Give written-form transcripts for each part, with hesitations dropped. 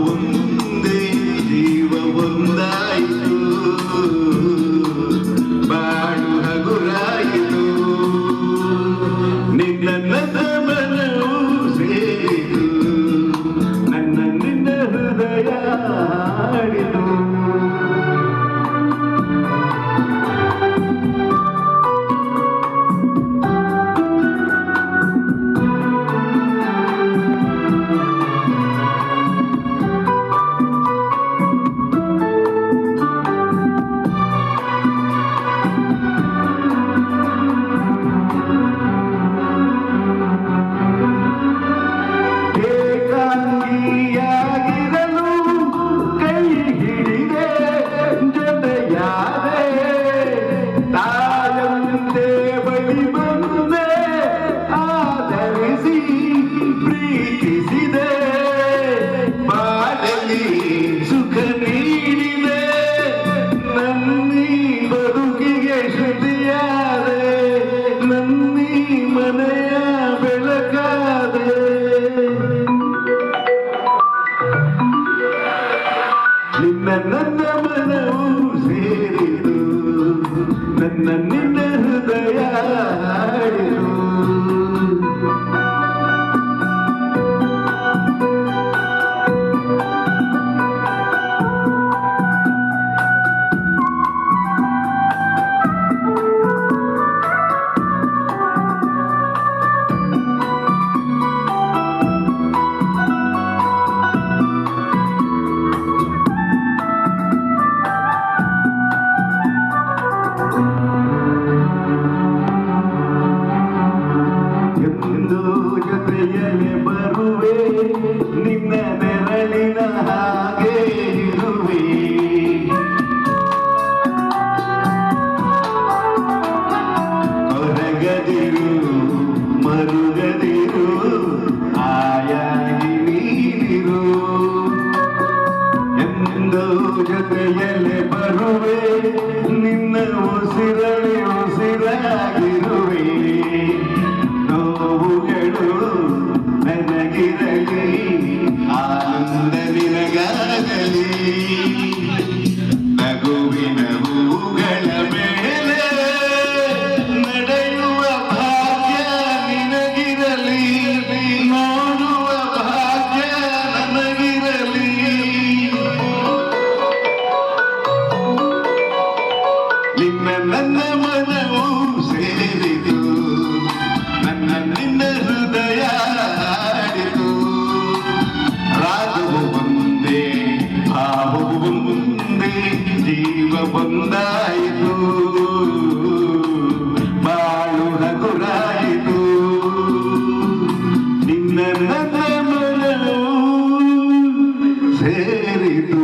ಒಂದೇ ಜೀವ ಒಂದಾಯಿತು ಬಾಳು ಹಗುರಾಯಿತು ನಿನ್ನ ನನ್ನ ಮನವು ಸೇರಿತು ನನ್ನ ನಿನ್ನ ಹೃದಯ ಹಾಡಿತು ಸುಖ ನೀಡಿದೆ ನನ್ನಿ ಬದುಕಿಗೆ ಶ್ರುತಿಯಾದೆ ನನ್ನಿ ಮನೆಯ ಬೆಳಕಾದೆ ನಿನ್ನ ನನ್ನ ಮನವು ಸೇರಿತು ನನ್ನ ನಿನ್ನ ಹೃದಯ ಹಾಡಿತು ಜೊತೆಯಲ್ಲಿ ಬರುವೆ ನಿನ್ನ ನೆರಳಿನ ಹಾಗೆ ಇರುವೆ ಹೊರಗದಿರು ಮರುಗದಿರು ಆಯಾಗಿ ನೀನಿರು ಎಂದು ಜೊತೆಯಲ್ಲಿ ಬರುವೆ ನಿನ್ನ ಉಸಿರಳಿ ಉಸಿರಾಗಿರುವೆ ನನಗಿರಲಿ ಆನಂದ ನಿನಗಾಗಲಿ ನಗುವಿನ ಹೂಗಳ ಮೇಲೆ ನಡೆಯುವ ಭಾಗ್ಯ ನಿನಗಿರಲಿ ನೋಡುವ ಭಾಗ್ಯ ನನಗಿರಲಿ ನಿನ್ನ ನನ್ನ ಮನವು ಸೇರಿತು ನನ್ನ ನಿನ್ನ ಹೃದಯ ಹಾಡಿತು ರಾಗವು ಒಂದೇ ಭಾವವು ಒಂದೇ ಜೀವ ಒಂದಾಯಿತು ಬಾಳು ಹಗುರಾಯಿತು ನಿನ್ನ ನನ್ನ ಮನವು ಸೇರಿತು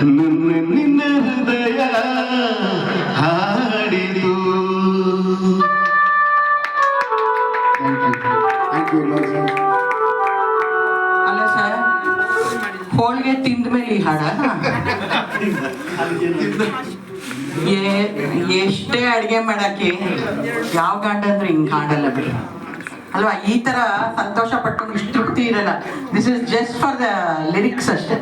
ನನ್ನ ನಿನ್ನ ಹೃದಯ ಹಾಡಿತು. ಅಲ್ಲ ಸರ್, ಹೋಳಿಗೆ ತಿಂದ ಮೇಲೆ ಈ ಹಾಡ ಎಷ್ಟೇ ಅಡಿಗೆ ಮಾಡಕ್ಕೆ ಯಾವ ಗಂಡ ಅಂದ್ರೆ ಹಿಂಗ್ ಹಾಡಲ್ಲ ಬಿಡಿ ಅಲ್ವಾ. ಈ ತರ ಸಂತೋಷ ಪಟ್ಕೊಂಡು ಇಷ್ಟು ತೃಪ್ತಿ ಇರಲ್ಲ. This is just for the lyrics ಅಷ್ಟೇ.